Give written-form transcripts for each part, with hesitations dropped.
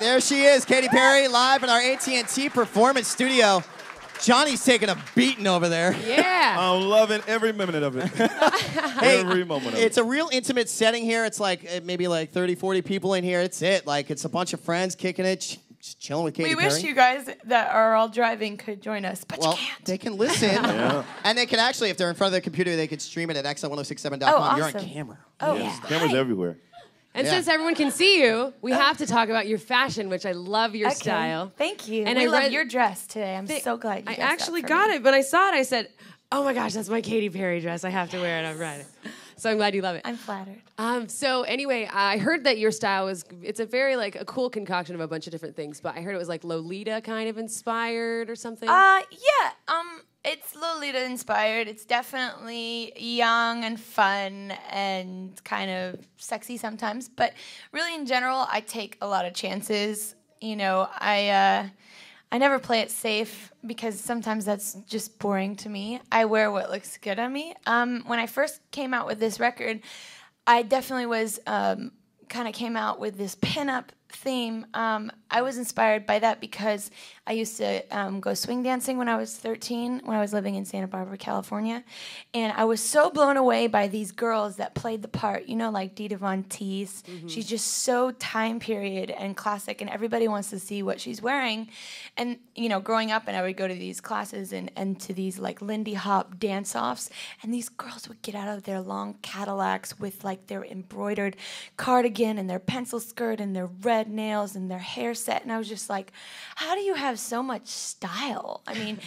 There she is, Katy Perry, live in our AT&T Performance Studio. Johnny's taking a beating over there. Yeah. I'm loving every minute of it. Every moment of it. It's a real intimate setting here. It's like maybe like 30, 40 people in here. It's it. Like it's a bunch of friends kicking it, just chilling with Katy Perry. We wish you guys that are all driving could join us, but you can't. They can listen. Yeah. And they can actually, if they're in front of their computer, they can stream it at XL106.7.com. Oh, awesome. You're on camera. Oh, Yes. Cameras everywhere. And Yeah. since everyone can see you, we have to talk about your fashion, which I love your style. Thank you. And I I love read- your dress today. I'm so glad you I dressed up actually for got me. it. When I saw it, I said, oh my gosh, that's my Katy Perry dress. I have to wear it on Friday. So I'm glad you love it. I'm flattered. So anyway, I heard that your style it's a very like a cool concoction of a bunch of different things, but I heard it was like Lolita kind of inspired or something. It's Lolita inspired. It's definitely young and fun and kind of sexy sometimes, but really in general, I take a lot of chances. You know, I never play it safe because sometimes that's just boring to me. I wear what looks good on me. When I first came out with this record, I definitely was kind of came out with this pinup theme. I was inspired by that because I used to go swing dancing when I was 13, when I was living in Santa Barbara, California. And I was so blown away by these girls that played the part, you know, like Dita Von Teese. Mm-hmm. She's just so time period and classic, and everybody wants to see what she's wearing. And, you know, growing up, and I would go to these classes and to these, like, Lindy Hop dance-offs, and these girls would get out of their long Cadillacs with, like, their embroidered cardigan and their pencil skirt and their red nails and their hair set, and I was just like, how do you have so much style? I mean,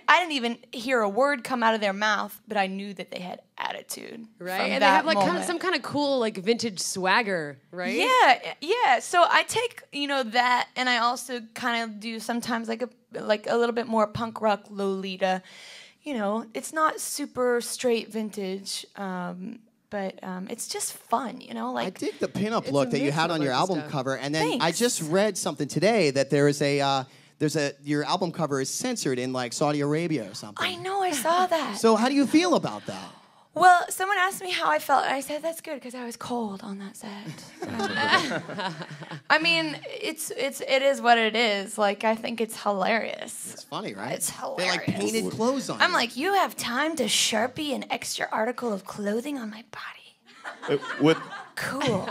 I didn't even hear a word come out of their mouth, but I knew that they had attitude. Right, and they have like some kind of cool like vintage swagger, right? Yeah. So I take, you know, that, and I also kind of do sometimes like a little bit more punk rock Lolita. You know, it's not super straight vintage. But it's just fun, you know. Like I dig the pinup look that you had on your album cover, and then Thanks. I just read something today that there is your album cover is censored in like Saudi Arabia or something. I know, I saw that. So how do you feel about that? Well, someone asked me how I felt, and I said that's good because I was cold on that set. I mean, it is what it is. Like, I think it's hilarious. It's funny, right? It's hilarious. They like painted clothes on. I'm like, you have time to Sharpie an extra article of clothing on my body. Cool.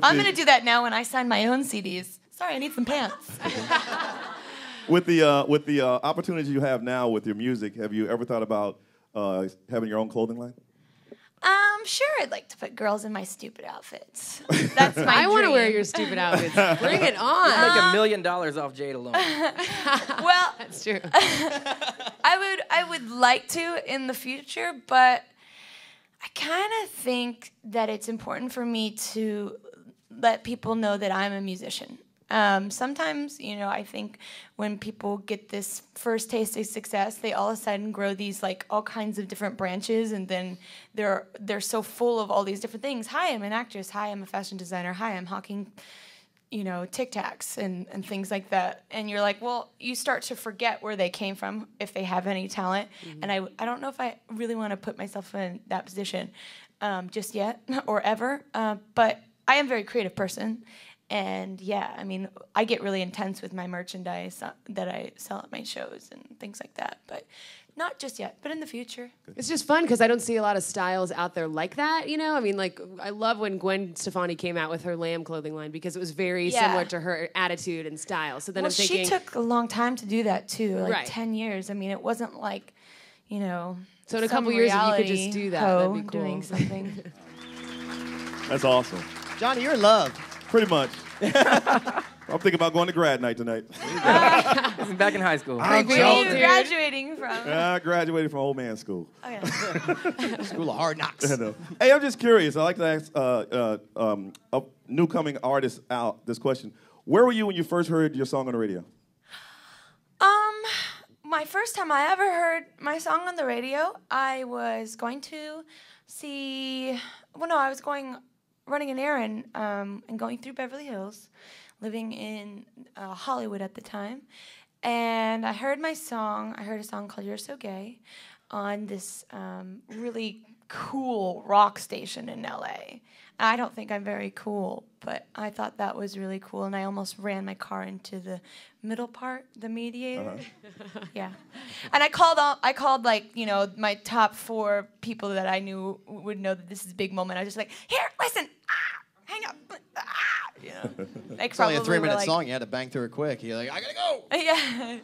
I'm gonna do that now when I sign my own CDs. Sorry, I need some pants. With the opportunities you have now with your music, have you ever thought about having your own clothing line? Sure, I'd like to put girls in my stupid outfits. That's my I want to dream. wear your stupid outfits. Bring it on. Make $1 million off Jayde alone. Well, That's true. I would like to in the future, but I kind of think that it's important for me to let people know that I'm a musician. Sometimes, you know, I think when people get this first taste of success, they all of a sudden grow these like all kinds of different branches, and then they're so full of all these different things. Hi, I'm an actress. Hi, I'm a fashion designer. Hi, I'm hawking, you know, Tic Tacs and things like that. And you're like, well, you start to forget where they came from if they have any talent. Mm-hmm. And I don't know if I really want to put myself in that position just yet or ever. But I am a very creative person. And yeah, I mean, I get really intense with my merchandise that I sell at my shows and things like that. But not just yet, but in the future. It's just fun because I don't see a lot of styles out there like that, you know? I mean, like, I love when Gwen Stefani came out with her Lamb clothing line because it was very similar to her attitude and style. So then I'm thinking... she took a long time to do that, too, like right. 10 years. I mean, it wasn't like, you know... So in a couple years, if you could just do that, that'd be cool. Doing something. That's awesome. Johnny, you're in love. Pretty much. I'm thinking about going to grad night tonight. Back in high school. Where are you graduating from? I graduated from old man school. Okay. School of Hard Knocks. I know. Hey, I'm just curious. I like to ask a new coming artist out this question. Where were you when you first heard your song on the radio? My first time I ever heard my song on the radio, I was going to see. Well, no, I was running an errand and going through Beverly Hills, living in Hollywood at the time, and I heard my song. I heard a song called "You're So Gay" on this really cool rock station in LA. I don't think I'm very cool, but I thought that was really cool, and I almost ran my car into the middle part, the mediator. Yeah, and I called like, you know, my top 4 people that I knew would know that this is a big moment. I was just like, here, listen, hang up, you know. Like It's only a 3-minute like, song. You had to bang through it quick. You're like, I gotta go. Yeah,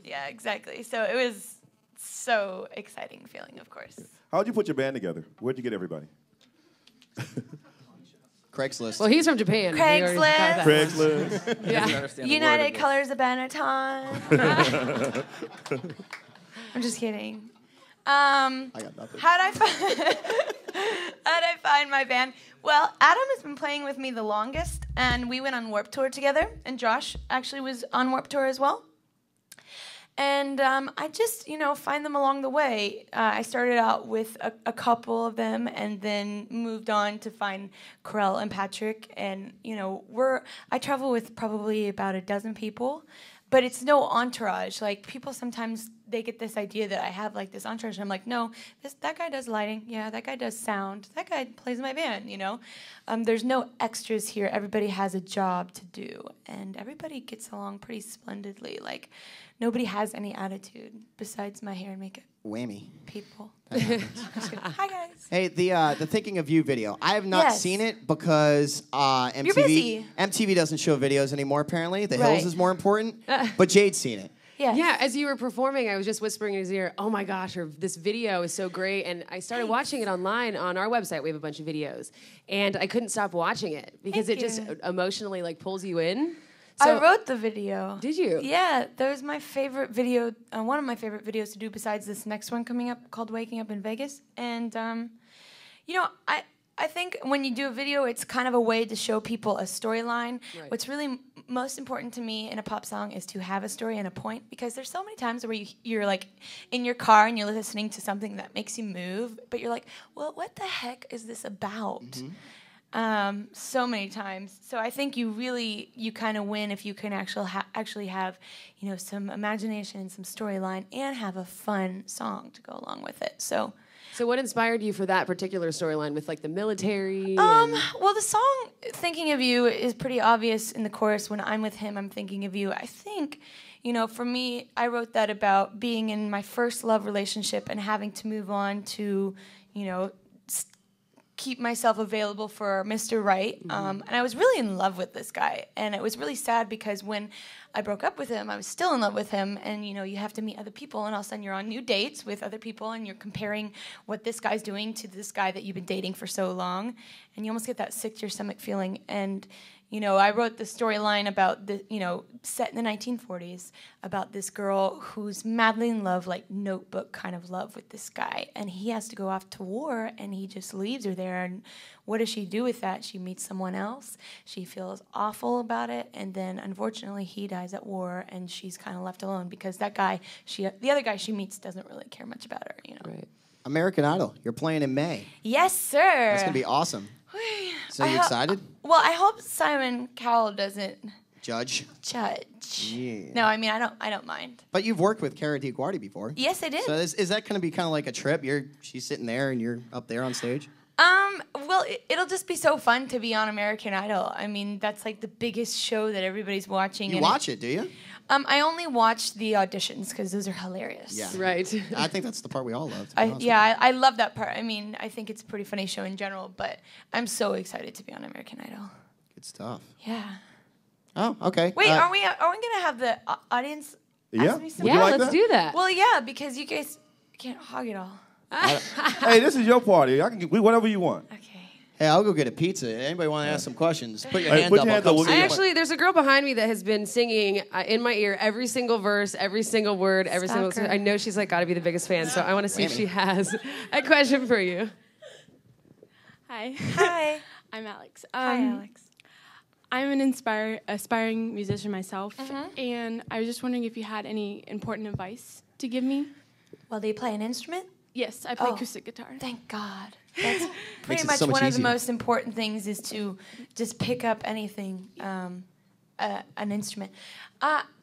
yeah, exactly. So it was so exciting feeling, of course. How'd you put your band together? Where'd you get everybody? Craigslist. Well, he's from Japan. We already got that. Craigslist. Yeah. Understand the United word of Colors of Benetton. I'm just kidding. I got nothing. How'd I find my band? Well, Adam has been playing with me the longest, and we went on Warped Tour together, and Josh actually was on Warped Tour as well. And I just, you know, find them along the way. I started out with a couple of them, and then moved on to find Corel and Patrick. And you know, I travel with probably about a dozen people, but it's no entourage. Like people sometimes they get this idea that I have like this entourage. And I'm like, no, that guy does lighting. Yeah, that guy does sound. That guy plays in my band. You know, there's no extras here. Everybody has a job to do, and everybody gets along pretty splendidly. Like. Nobody has any attitude besides my hair and makeup Whammy. people. Hi, guys. Hey, the Thinking of You video. I have not Yes. seen it because MTV You're busy. MTV doesn't show videos anymore. Apparently, The Right. Hills is more important. But Jayde's seen it. Yes. Yeah, as you were performing, I was just whispering in his ear, oh my gosh, this video is so great. And I started watching it online on our website. We have a bunch of videos. And I couldn't stop watching it because Thank it just you. emotionally like pulls you in. I So, wrote the video. Did you? Yeah, that was my favorite video, one of my favorite videos to do besides this next one coming up called Waking Up in Vegas. And, you know, I think when you do a video, it's kind of a way to show people a storyline. Right. What's really most important to me in a pop song is to have a story and a point, because there's so many times where you're like in your car and you're listening to something that makes you move, but you're like, well, what the heck is this about? So many times. So I think you kind of win if you can actually have, you know, some imagination and some storyline and have a fun song to go along with it. So what inspired you for that particular storyline with like the military? well, the song "Thinking of You" is pretty obvious in the chorus. When I'm with him, I'm thinking of you. I think, you know, for me, I wrote that about being in my first love relationship and having to move on to, you know, keep myself available for Mr. Right. And I was really in love with this guy. And it was really sad because when I broke up with him, I was still in love with him. And, you know, you have to meet other people. And all of a sudden you're on new dates with other people. And you're comparing what this guy's doing to this guy that you've been dating for so long. And you almost get that sick to your stomach feeling. And, you know, I wrote the storyline about the, you know, set in the 1940s about this girl who's madly in love, like Notebook kind of love with this guy. And he has to go off to war and he just leaves her there. And what does she do with that? She meets someone else. She feels awful about it. And then unfortunately he dies at war and she's kind of left alone because that guy, the other guy she meets doesn't really care much about her, you know. Right. American Idol. You're playing in May. Yes, sir. That's gonna be awesome. So you excited? Well, I hope Simon Cowell doesn't Judge. Yeah. No, I mean I don't mind. But you've worked with Cara DiGuardi before. Yes, I did. So is that gonna be kind of like a trip? She's sitting there and you're up there on stage. Well, it'll just be so fun to be on American Idol. I mean, that's like the biggest show that everybody's watching. You watch it, do you? I only watch the auditions because those are hilarious. Yeah. Right. I think that's the part we all love. to be honest with you. I love that part. I mean, I think it's a pretty funny show in general, but I'm so excited to be on American Idol. Good stuff. Yeah. Oh, okay. Wait, are we gonna have the audience Yeah. ask me Would something? you Yeah, like let's that? do that. Well, yeah, because you guys can't hog it all. Hey, this is your party. I can get whatever you want. Okay. Hey, I'll go get a pizza. Anybody want to ask some questions? Put your Hey, hand put up. your I'll hand come up. We'll see get you. I actually, there's a girl behind me that has been singing in my ear every single verse, every single word, every single. Stalker. I know she's like got to be the biggest fan, so I want to see if Whammy. she has a question for you. Hi. Hi. I'm Alex. Hi, Alex. I'm an aspiring musician myself, and I was just wondering if you had any important advice to give me. Well, do you play an instrument? Yes, I play Oh. acoustic guitar. Thank God. That's pretty it much so much one of the easier. most important things is to just pick up anything, an instrument.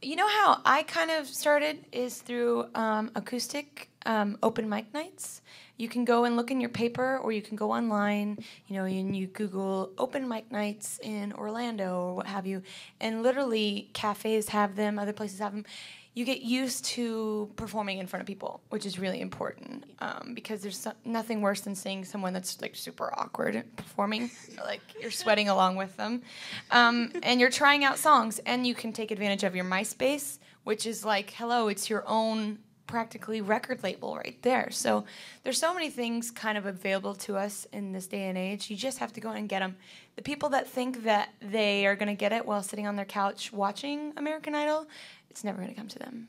You know how I kind of started is through acoustic open mic nights. You can go and look in your paper, or you can go online, and you Google open mic nights in Orlando or what have you, and literally cafes have them, other places have them. You get used to performing in front of people, which is really important, because there's nothing worse than seeing someone that's like super awkward performing, like you're sweating along with them, and you're trying out songs, and you can take advantage of your MySpace, which is like, hello, it's your own practically record label right there. So there's so many things kind of available to us in this day and age. You just have to go and get them. The people that think that they are going to get it while sitting on their couch watching American Idol, it's never going to come to them,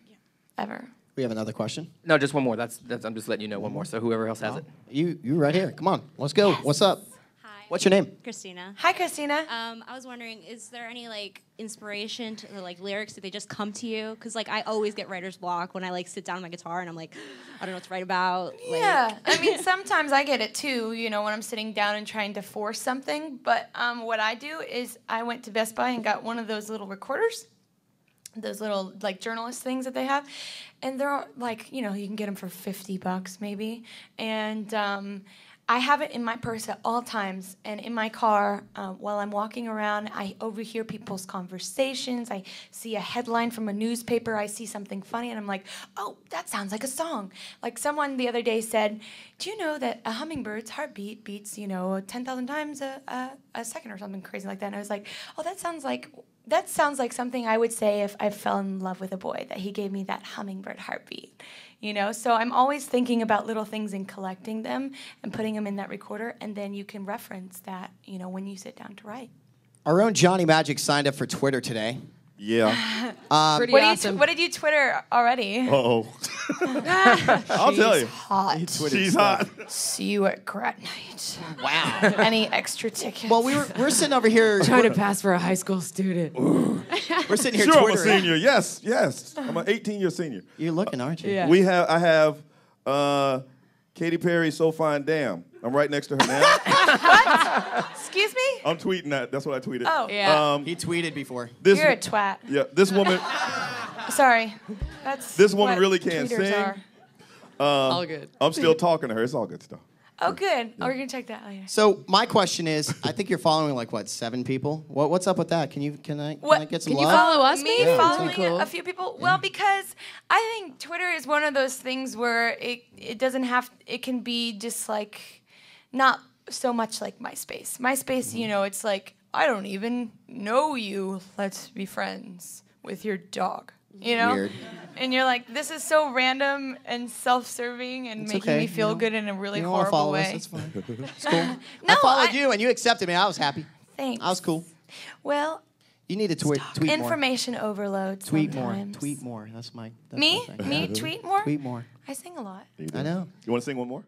ever. We have another question. No, just one more. That's. I'm just letting you know one more. So whoever else has it. You right here. Come on, let's go. Yes. What's up? Hi. What's your name? Christina. Hi, Christina. I was wondering, is there any like inspiration to the like lyrics? Did they just come to you? Because like I always get writer's block when I like sit down on my guitar and I'm like, I don't know what to write about. Yeah, I mean, sometimes I get it too, when I'm sitting down and trying to force something. But what I do is I went to Best Buy and got one of those little recorders, those little like journalist things that they have, and they're like, you can get them for $50 maybe, and I have it in my purse at all times, and in my car while I'm walking around. I overhear people's conversations. I see a headline from a newspaper. I see something funny, and I'm like, oh, that sounds like a song. Like someone the other day said, do you know that a hummingbird's heartbeat beats 10,000 times a second or something crazy like that? And I was like, oh, that sounds like something I would say if I fell in love with a boy, that he gave me that hummingbird heartbeat. So I'm always thinking about little things and collecting them and putting them in that recorder, and then you can reference that, when you sit down to write. Our own Johnny Magic signed up for Twitter today. Yeah. Pretty What awesome. did you Twitter already? Uh-oh. I'll tell you. Hot. She's hot. See you at Grat Night. Wow. Any extra tickets? Well, we're sitting over here. Trying to pass for a high school student. We're sitting here Sure, I'm a Twittering. senior. Yes. I'm an 18-year senior. You're looking, aren't you? Yeah. I have Katy Perry, So Fine Damn. I'm right next to her now. Excuse me? I'm tweeting that. That's what I tweeted. Oh. Yeah. He tweeted before. This, You're a twat. Yeah, this woman. Sorry. That's This woman what really can tweeters sing. are. All good. I'm still talking to her. It's all good stuff. Oh, good. Oh, we're going to check that later. So my question is, I think you're following 7 people. What's up with that? Can I get some Can you love? follow us? Me maybe? following Cool. a few people? Well, because I think Twitter is one of those things where it doesn't have, it can be just like, not so much like MySpace. MySpace, it's like, I don't even know you. Let's be friends with your dog. Weird. And you're like, this is so random and self-serving and It's making okay, me feel good in a really You don't want to horrible follow way. us? It's fine. It's cool. I No, followed you and you accepted me. I was happy. Thanks. I was cool. Well, You need to tweet more. information overload Tweet more. sometimes. Tweet more. That's Me? my thing. Me? Yeah. Tweet more? Tweet more. I sing a lot. I know. You want to sing one more?